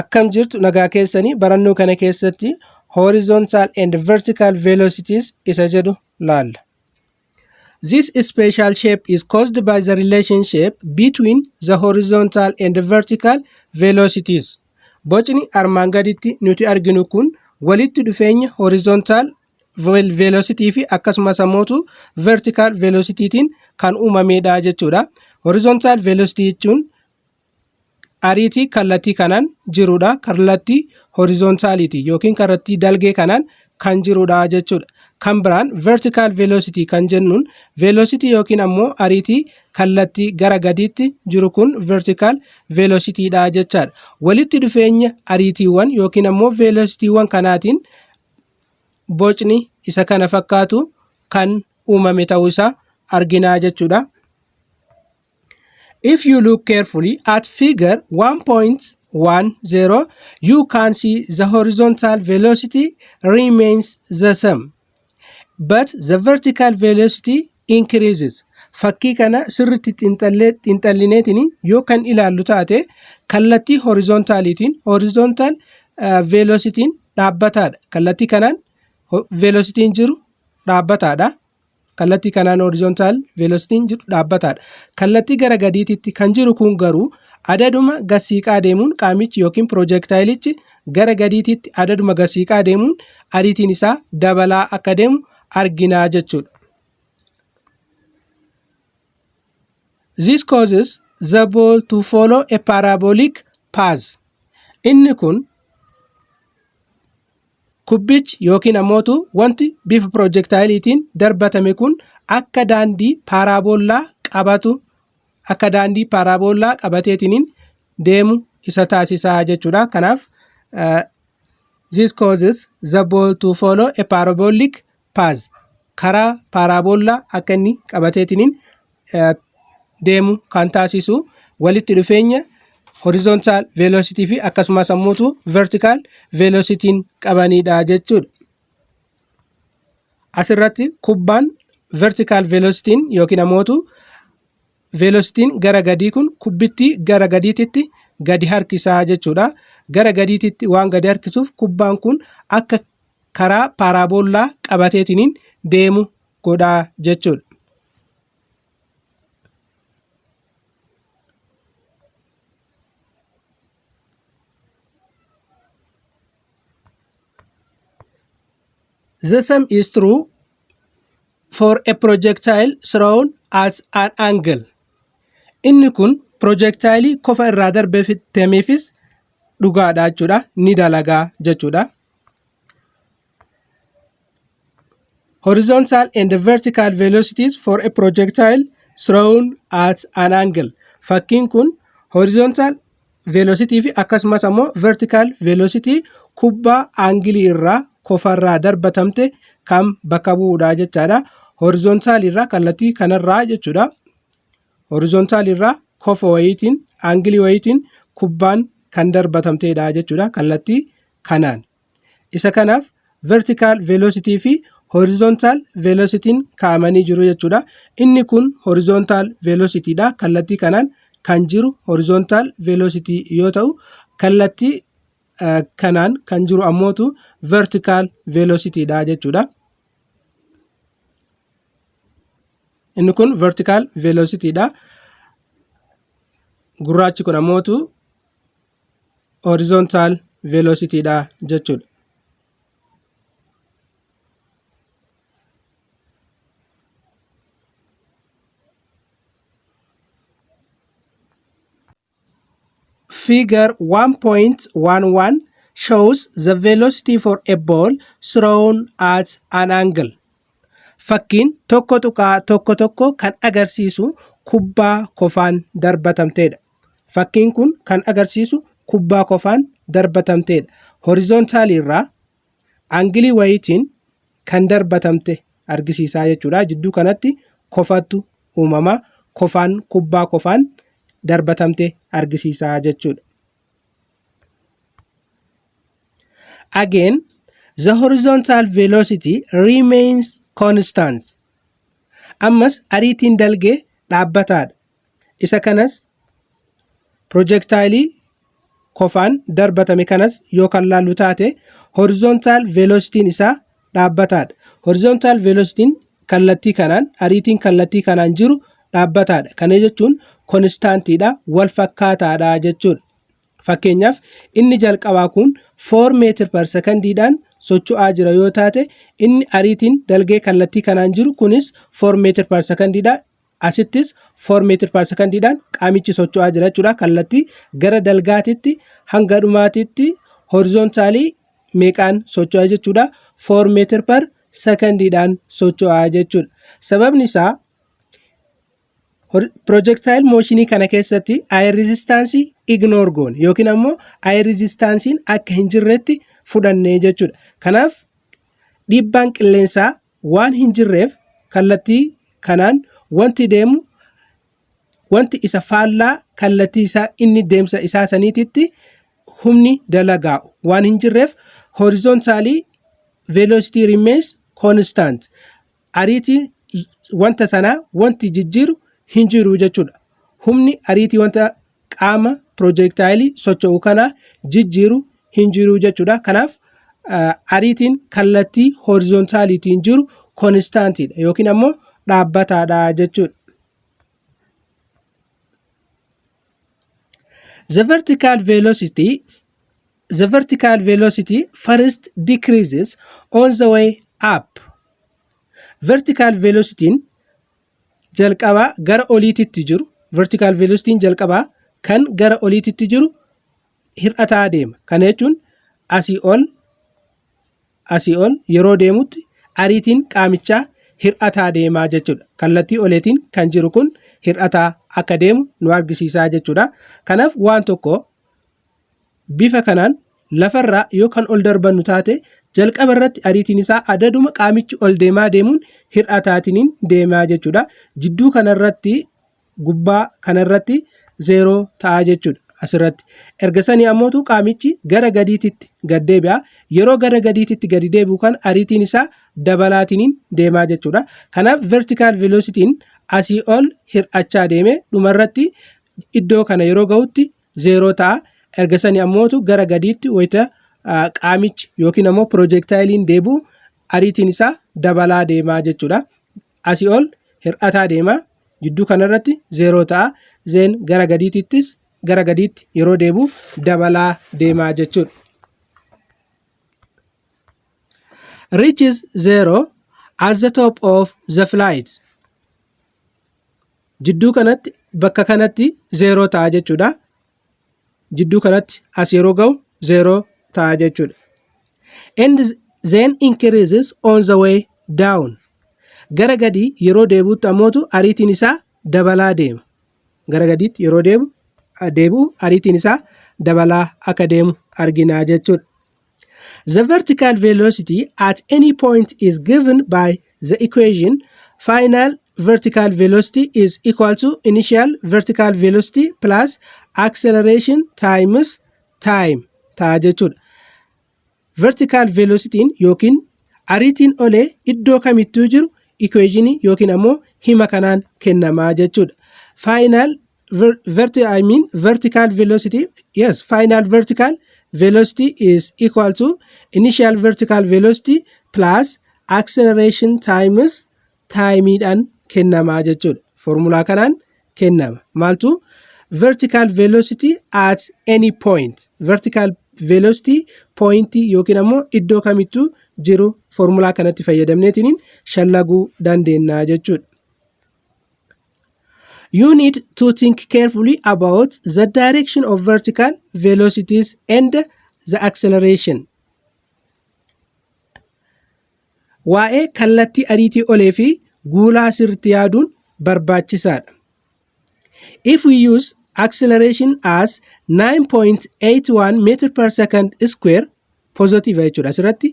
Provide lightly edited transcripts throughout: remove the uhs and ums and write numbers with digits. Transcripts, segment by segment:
Akkam jirtu nagaa keessanii barannoo kana keessatti horizontal and vertical velocities isa jedhu laalla. This special shape is caused by the relationship between the horizontal and the vertical velocities. Bocni armaan gaditti nuti arginu kun walitti dhufeenya horizontal velocity fi akkasumas ammoo vertical velocitytiin kan uumamedha jechuudha. Horizontal velocity jechuun ariitii kallattii kanaan jirudha. Kallattii horizontaaliti yookiin kallattii dalgee kanaan kan jirudha jechuudha. Kan biraan vertical velocity kan jennuun velocity yookiin ammoo ariitii kallattii gara gadiitti jiru kun vertical velocity dha jechaadha. Walitti dhufeenya ariitiiwwan yookiin ammoo velocityuwwan kanaatiin bocni isa kana fakkaatu kan uumame ta'uu isaa arginaa jechuudha. If you look carefully at figure 1.10, you can see the horizontal velocity remains the same, but the vertical velocity increases. Fakkii kana sirriitti xiinxallineetiin yoo kan ilaallu taate kallattii horizontaalitiin horizontal velocity'n dhaabbataadha. Kallattii kanaan velocity'n jiru dhaabbataadha. Kallattii kanaan horizontal velocity'n jiru dhaabbataadha. Kallattii gara gadiititti kan jiru kun garuu adaduma gasiiqaa deemuun qaamichi yookiin projectileichi gara gadiititti adaduma gasiiqaa deemuun ariitiin isaa dabalaa akka deemu arginaa jechuudha. This causes the ball to follow a parabolic path. Inni kun kubbichi yookiin ammoo wanti bifa projectileitiin darbatame kun akka daandii paraboolaa qabateetiin deemu isa taasisaa jechuudha. Kanaaf this causes the ball to follow a parabolic path. Karaa paraboolaa akka inni qabateetiin deemu kan taasisu walitti dhufeenya horizontal velocity fi akkasumas ammoo vertical velocity'n qabanidha jechuudha. Asirratti kubbaan vertical velocity'n yookiin ammoo velocity'n gara gadii kun kubbittii gara gadiititti gadi harkisaa jechuudha. Gara gadiititti waan gadi harkisuuf kubbaan kun akka karaa paraboolaa qabateetiin deemu godhaa jechuudha. The same is true for a projectile thrown at an angle. Inni kun projectile kofa irraa darbeeffameefis dhugaadha jechuudha. Ni dalagaa jechuudha. Horizontal and vertical velocities for a projectile thrown at an angle. Fakkiin kun horizontal velocity fi akkasumas ammoo vertical velocity kubbaa aangilii irraa kofarraa darbatamte kan bakka bu'uudha jechaadha. Horizontal irraa kallattii kanarraa jechuudha. Horizontal irraa kofa wayiitiin aangilii wayiitiin kubbaan kan darbatamteedha jechuudha kallattii kanaan. Isa kanaaf vertical velocity fi horizontal velocity'n kaa'amanii jiru jechuudha. Inni kun horizontal velocity'dha. Kallattii kanaan kan jiru horizontal velocity yoo ta'u kallattii kanaan kan jiru ammootu vertical velocity'dha jechuudha. Inni kun vertical velocity'dha. Gurraachi kun ammootu horizontal velocity'dha jechuudha. Figure 1.11 shows the velocity for a ball thrown at an angle. Fakkiin tokko tuqaa tokko kan agarsiisu kubbaa kofaan darbatamteedha. Fakkiin kun kan agarsiisu kubbaa kofaan darbatamteedha. Horizontal irraa aangilii wayiitiin kan darbatamte argisiisaa jechuudha. Jidduu kanatti kofattu uumama kofaan kubbaa kofaan darbatamte argisiisaa jechuudha. Again, the horizontal velocity remains constant. Ammas ariitiin dalgee dhaabbataadha. Isa kanas projectile qofaan darbatame kanas yoo kan laallu taate horizontal velocitiin isaa dhaabbataadha. Horizontal velocitiin kallattii kanaan ariitiin kallattii kanaan jiru dhaabbataadha. Kana jechuun konstaantiidha, wal fakkaataadha jechuudha. Fakkeenyaaf inni jalqabaa kun 4 meetir per sekondiidhaan socho'aa jira yoo taate inni ariitiin dalgee kallattii kanaan jiru kunis 4 meetir per sekondiidha. Asittis 4 meetir per sekondiidhaan qaamichi socho'aa jira jechuudha. Kallattii gara dalgaatitti hanga dhumaatitti horizontaalii meeqaan socho'aa jechuudha? 4 meetir per sekondiidhaan socho'aa jechuudha. Sababni isaa projectile motionii kana keessatti air resistance ignore goone yookiin ammoo air resistancein akka hin jirretti fudhanne jechuudha. Kanaaf dhiibbaan qilleensaa waan hin jirreef kallattii kanaan wanti deemu isa faallaa kallattii isaa inni deemsa isaa saniititti humni dalagaa waan hin jirreef horizontally velocity remains constant. Ariitii wanta sanaa wanti jijjiiru hin jiru jechuudha. Humni ariitii wanta qaama projectile socho'u kana jijjiiru hin jiru jechuudha. Kanaaf ariitiin kallattii horizontaliitiin jiru constantidha yookiin ammoo dhaabbataadha jechuudha. The vertical velocity first decreases on the way up. Vertical velocityin jalqabaa gara oliititti jiru, vertical velocityin jalqabaa kan gara oliititti jiru hir'ataa deema. Kana jechuun asii ol yeroo deemutti ariitiin qaamichaa hir'ataa deemaa jechuudha. Kallattii oleetiin kan jiru kun hir'ataa akka deemu nu argisiisaa jechuudha. Kanaaf waan tokko bifa kanaan lafarraa yoo kan ol darbannu taate jalqaba irratti ariitiin isaa adaduma qaamichi ol deemaa deemuun hir'ataatiin deemaa jechuudha. Jidduu kanarratti gubbaa kanarratti 0 ta'a jechuudha. Asirratti erga sanii ammootu qaamichi gara gadiititti gad deebi'a. Yeroo gara gadiititti gadi deebi'u kan ariitiin isaa dabalaatiin deemaa jechuudha. Kanaaf vertical velocity'n asii ol hir'achaa deeme dhumarratti iddoo kana yeroo ga'utti 0 ta'a. Erga sanii ammootu gara gadiitti wayita qaamichi yookiin ammoo projectile'n deebi'u ariitiin isaa dabalaa deemaa jechuudha. Asii ol hir'ataa deema. Jidduu kanarratti 0 ta'a. Zeen gara gadiittis gara gadiitti yeroo deebi'u dabalaa deemaa jechuudha. Reaches 0 at the top of the flight. Jidduu kanatti bakka kanatti 0 ta'a jechuudha. Jidduu kanatti as yeroo ga'u 0 ta'a jechuudha. And then increases on the way down. Gara gadii yeroo deebi'utti ammootu ariitiin isaa dabalaa deema. Gara gadiitti yeroo deebi'u ariitiin isaa dabalaa akka deemu arginaa jechuudha. The vertical velocity at any point is given by the equation final vertical velocity is equal to initial vertical velocity plus acceleration times time ta'a jechuudha. Vertical velocity'n yookiin ariitiin olee iddoo kamittuu jiru equationii yookiin ammoo hima kanaan kennamaa jechuudha. Final vertical velocity, yes, final vertical velocity is equal to initial vertical velocity plus acceleration times timeidhaan kennamaa jechuudha. Formulaa kanaan kennama. Maaltu vertical velocity at any point. Vertical velocity point yookiin ammoo iddoo kamittuu jiru formulaa kanatti fayyadamneetiin shallaguu dandeenya jechuudha. You need to think carefully about the direction of vertical velocities and the acceleration. Waa'ee kallattii ariitii olee fi guulaa sirriitti yaaduun barbaachisaadha. If we use acceleration as 9.81 meter per second square positive jechuudha. Asirratti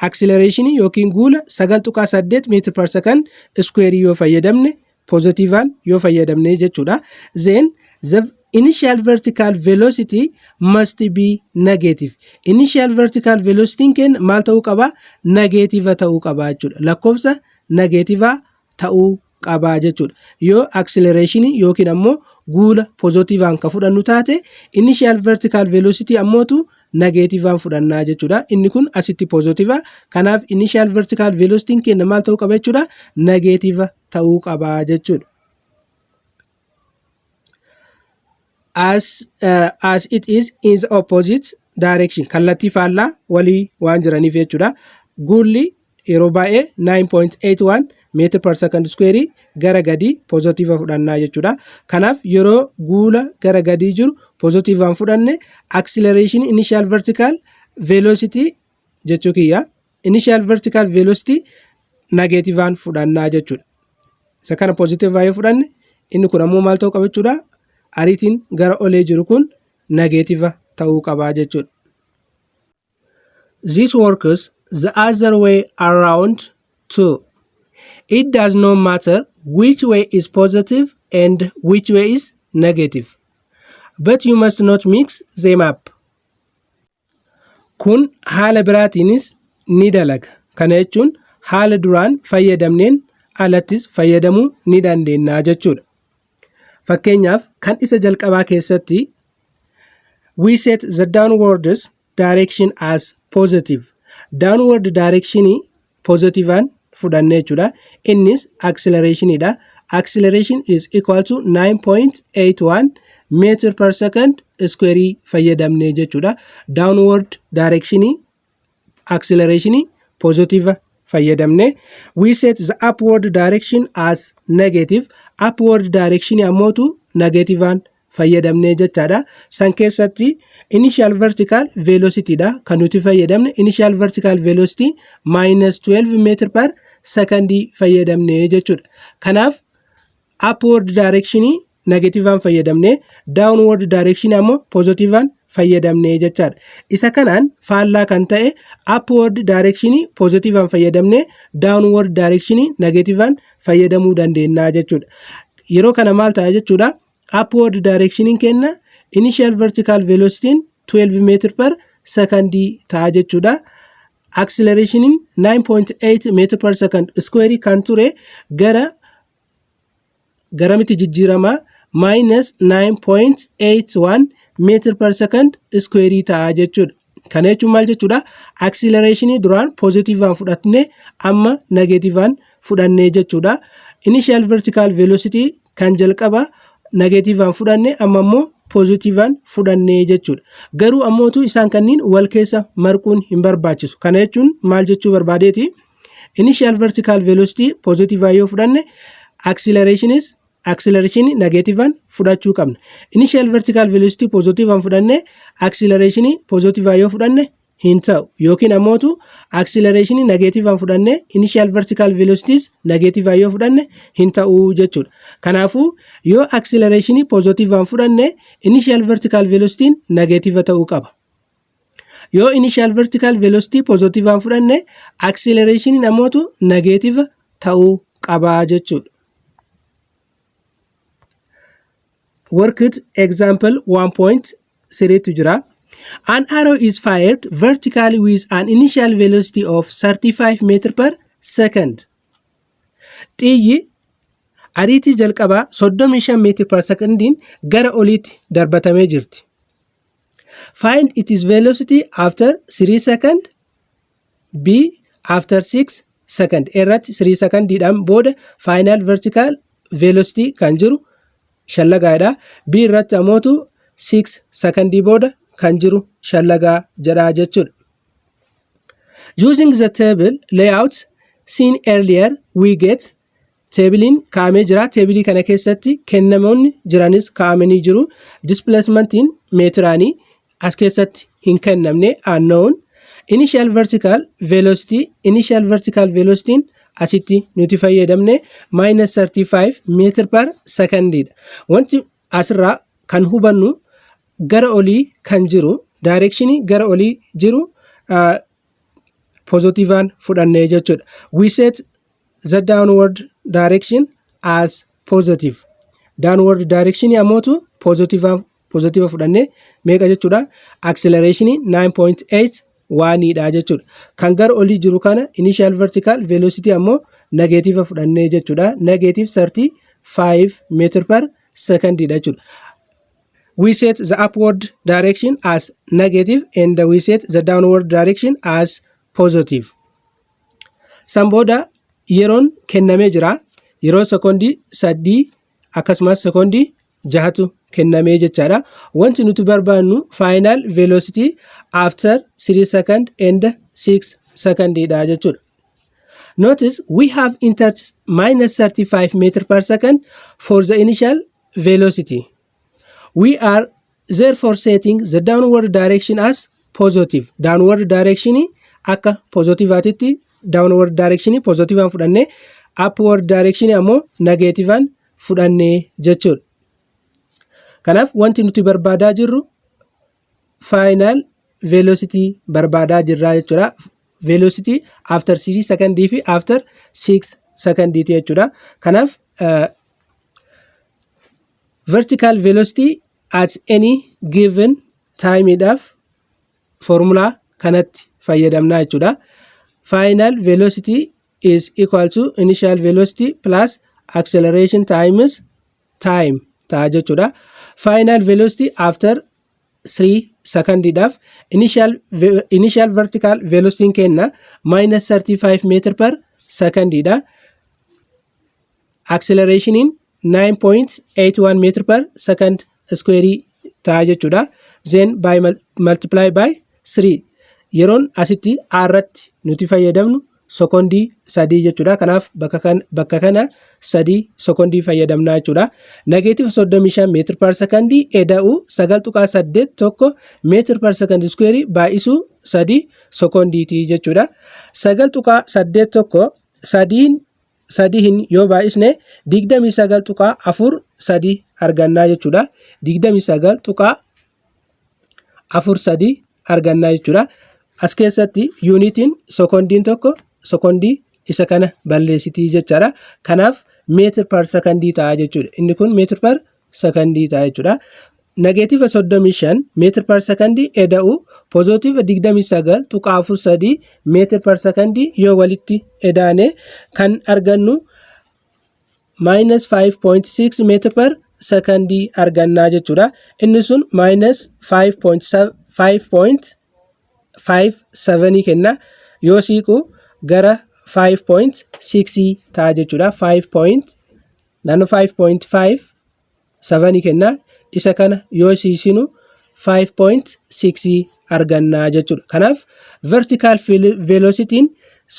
acceleration yookiin guula 9.8 meter per second square yoo fayyadamne positivean yoo fayyadamne jechuudha. Then the initial vertical velocity must be negative. Initial vertical velocity ken maal ta'uu qaba? Negative ta'uu qaba jechuudha. Lakkoofsa negative ta'uu qaba jechuudha. Yoo acceleration yookiin ammoo guula positivaan ka fudhannu taate initial vertical velocity ammootu negativean fudhannaa jechuudha. Inni kun asitti positive kanaaf initial vertical velocity keenya maal ta'uu qaba jechuudha? Negative ta'uu qaba jechuudha. As it is in the opposite direction kallattii faallaa walii waan jiraniif jechuudha. Guulli yeroo baay'ee 9.81 meter per second square gara gadii positive fudhannaa jechuudha. Kanaaf yeroo guula gara gadii jiru positivean fudhanne acceleration initial vertical velocity jechuu kiyya initial vertical velocity negativean fudhannaa jechuudha. Isa kana positive yoo fudhanne inni kun ammoo maal ta'uu qaba jechuudha? Ariitiin gara olee jiru kun negative ta'uu qaba jechuudha. This works the other way around too. It does not matter which way is positive and which way is negative, but you must not mix them up. Kun haala biraatiinis ni dalaga. Kana jechuun haala duraan fayyadamneen alattis fayyadamuu ni dandeenya jechuudha. Fakkeenyaaf kan isa jalqabaa keessatti we set the downward direction as positive. Downward direction positivean fudhanne jechuudha. Innis acceleration dha. Acceleration is equal to 9.81 meter per second square fayyadamne jechuudha. Downward direction acceleration positive fayyadamne. We set the upward direction as negative. Upward direction ammootu negativean fayyadamne jechaadha. San keessatti initial vertical velocity dha kan nuti fayyadamne. Initial vertical velocity minus 12 meter per second fayyadamne jechuudha. Kanaaf upward direction negativean fayyadamne, downward direction ammoo positivean fayyadamne jechaadha. Isa kanaan faallaa kan ta'e upward direction positivean fayyadamne, downward direction negativean fayyadamuu dandeenya jechuudha. Yeroo kana maal ta'a jechuudha? Upward direction kenna initial vertical velocity 12 meter per second ta'a jechuudha. Acceleration 9.8 meter per second square kan ture garamiti jijjiirama minus 9.81 meter per second square ta'a jechuudha. Kana jechuun maal jechuudha? Acceleration duraan positivean fudhanne amma negativean fudhanne jechuudha. Initial vertical velocity kan jalqaba negativean fudhanne amma immoo positivean fudhanne jechuudha. Garuu ammootu isaan kanniin wal keessa marquun hin barbaachisu. Kana jechuun maal jechuu barbaadeeti? Initial vertical velocity positive yoo fudhanne acceleration negativean fudhachuu qabna. Initial vertical velocity positivean fudhanne acceleration positive yoo fudhanne hin ta'u yookiin ammootu acceleration negativean fudhanne initial vertical velocities negative yoo fudhanne hin ta'u jechuudha. Kanaafuu yoo acceleration positivean fudhanne initial vertical velocity negative ta'uu qaba. Yoo initial vertical velocity positivean fudhanne acceleration ammootu negative ta'uu qaba jechuudha. Worked example 1.3 to jira. An arrow is fired vertically with an initial velocity of 35 meter per second. Xiyyi ariitii jalqabaa 35 meter per secondin gara oliitti darbatamee jirti. Find its velocity after 3 second, B after 6 second. Irratti 3 secondiidhaan booda final vertical velocity kan jiru shallagaadha. B irratti amootu 6 secondii booda kan jiru shallagaa jedha jechuudha. Using the table layout seen earlier we get tabliin kaa'amee jira. Tabilii kana keessatti kennamoonni jiranis kaa'amanii jiru. Displacementiin meetiraanii as keessatti hin kennamne unknown. Initial vertical velocity asitti nuti fayyadamne minus 35 meter per second dha. Wanti asirraa kan hubannu gara olii kan jiru direction gara olii jiru positivean fudhanne jechuudha. We set the downward direction as positive. Downward direction ammootu positive fudhanne meeqa jechuudha? Acceleration 9.8 waaniidha jechuudha. Kan gara olii jiru kana initial vertical velocity ammoo negative fudhanne jechuudha. Negative 35 meter per secondiidha jechuudha. We set the upward direction as negative and we set the downward direction as positive. San booda yeroon kennamee jira. Yeroo sekondii 3 akkasumas sekondii 6tu kennamee jechaadha. Wanti nuti barbaannu final velocity after 3 second and 6 secondiidha jechuudha. Notice we have entered minus 35 meter per second for the initial velocity. We are therefore setting the downward direction as positive. Downward direction akka positive atitti downward direction positive an fudhanne upward direction ammoo negative an fudhanne jechuudha. Kanaaf wanti nuti barbaadaa jirru final velocity barbaadaa jirra jechuudha. Velocity after 3 second fi after 6 second jechuudha. Kanaaf vertical velocity at any given time idhaaf formula kanatti fayyadamna jechuudha. Final velocity is equal to initial velocity plus acceleration times time ta'a jechuudha. Final velocity after 3 second idhaaf initial vertical velocity kenna minus 35 meter per second idha. Acceleration in 9.81 meter per second square ta'a jechuudha. Then by multiply by 3 yeroon asitti irratti nuti fayyadamnu sekondii 3 jechuudha. Kanaaf bakka kana 3 sekondii fayyadamna jechuudha. Negative 35 meter per second eda'u 9.8 tokko meter per second square baay'isu 3 sekondiiti jechuudha. 9.8 tokko 3 yoo baay'isne 29.43 argannaa jechuudha. 29.43 argannaa jechuudha. As keessatti yuunitiin sekondiin tokko sekondii isa kana balleessitii jechaadha. Kanaaf meetir per sekondii ta'a jechuudha. Inni kun meetir per sekondii ta'a jechuudha. Negative 35 meetir per sekondii eda'u positive 29.43 meetir per sekondii yoo walitti edaane kan argannu minus 5.6 meetir per sekondii argannaa jechuudha. Inni sun minus 5.57 kenna yoo siiqu gara 5.6 ta'a jechuudha. 5.5 kenna isa kana yoo siisinu 5.6 argannaa jechuudha. Kanaaf vertical velocity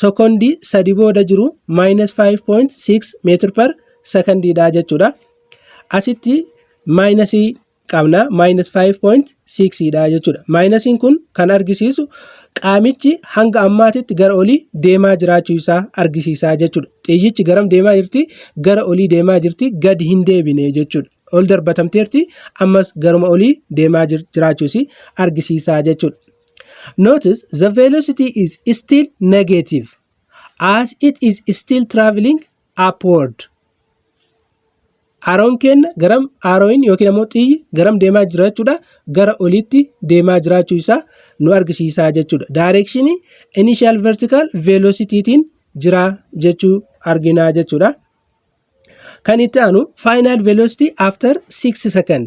sekondii 3 booda jiru minus 5.6 meter per secondiidha jechuudha. Asitti minusii qabna minus 5.6 dha jechuudha. Minusiin kun kan argisiisu qaamichi hanga ammaatitti gara olii deemaa jiraachuu isaa argisiisaa jechuudha. Xiyyichi garam deemaa jirti? Gara olii deemaa jirti, gadi hin deebine jechuudha. Ol darbatamteerti, ammas garuma olii deemaa jiraachuusi argisiisaa jechuudha. Notice the velocity is still negative as it is still traveling upward. Aroon kenna garam arooyin yookiin ammoo xiyyi garam deemaa jira jechuudha. Gara oliitti deemaa jiraachuu isaa nu argisiisaa jechuudha. Directionii initial vertical velocitytiin jira jechuu arginaa jechuudha. Kan itti aanu final velocity after 6 second.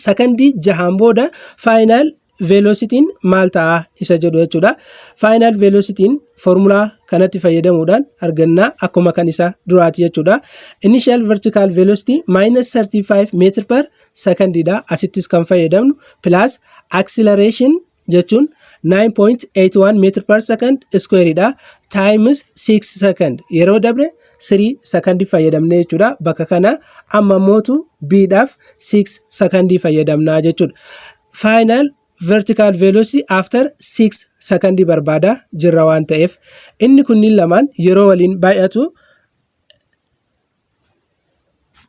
Secondii jahaan booda final velocity'n maal ta'a isa jedhu jechuudha. Final velocity'n formula kanatti fayyadamuudhaan argannaa akkuma kan isa duraati jechuudha. Initial vertical velocity minus 35 meter per secondidha. Asittis kan fayyadamnu plus acceleration jechuun 9.81 meter per second squareidha. Times 6 second. Yeroo dabre 3 second fayyadamne jechuudha. Bakka kana amma mootu bidhaaf 6 second fayyadamnaa jechuudha. Final vertical velocity after 6 second barbaada jirra waan ta'eef inni kunniin lamaan yeroo waliin baay'atu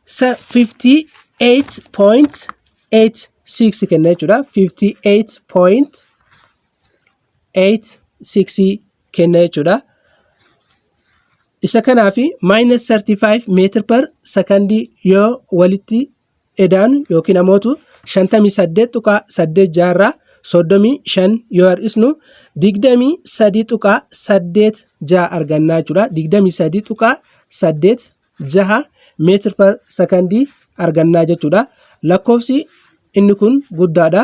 58.86 kenna jechuudha. 58.86 kenna jechuudha. Isa kanaafi minus 35 meter per second yoo walitti edaan yookiin amootu 58.8 jaarraa 35 yoo hir'isnu 23.86 argannaa jechuudha. 23.86 meter per second argannaa jechuudha. Lakkoofsi inni kun guddaadha.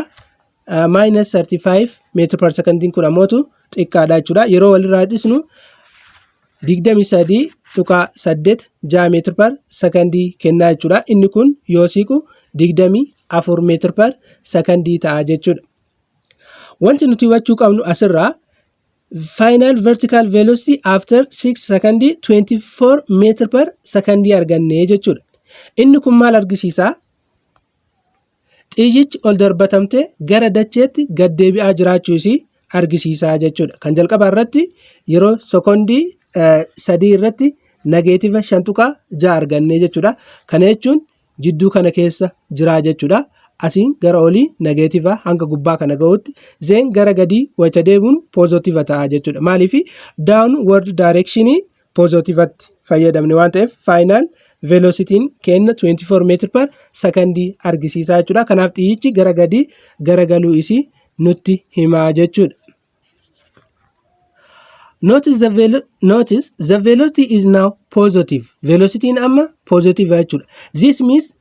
Minus 35 meetira per secondiin kun ammoo xiqqaadha jechuudha. Yeroo walirraa dhisnu 23.8 meetira per secondii kennaa jechuudha. Inni kun yoo siqu 24 meetira per secondii ta'a jechuudha. Wanti nuti hubachuu qabnu asirraa final vertical velocity after 6 seconds 24 meter per second arganne jechuudha. Inni kun maal argisiisa? Xiyyichi ol darbatamte gara dacheetti gad deebi'aa jiraachuusi argisiisa jechuudha. Kan jalqaba irratti yeroo sekondii 3 irratti negeetiiva 5.6 arganne jechuudha. Kana jechuun jidduu kana keessa jira jechuudha. Asiin gara olii negeetiiva hanga gubbaa kana ga'utti zeen gara gadii wayita deebiin poozitiiva ta'a jechuudha. Maaliif downward direction poozitiivatti fayyadamne waan ta'eef final velocitiin kenna 24 meter per secondii argisiisaa jechuudha. Kanaaf xiyyichi gara gadii garagaluu isii nutti himaa jechuudha. Notice the velocity is now positive. Velocitiin amma positive jechuudha. This means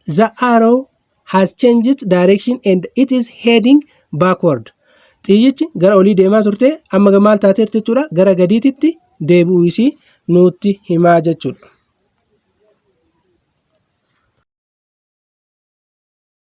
the arrow has changed direction and it is heading backward. Xiyyichi gara olii deemaa turte amma maal taateerti jechuudha. Gara gadiititti deebi'uu isii nutti himaa jechuudha.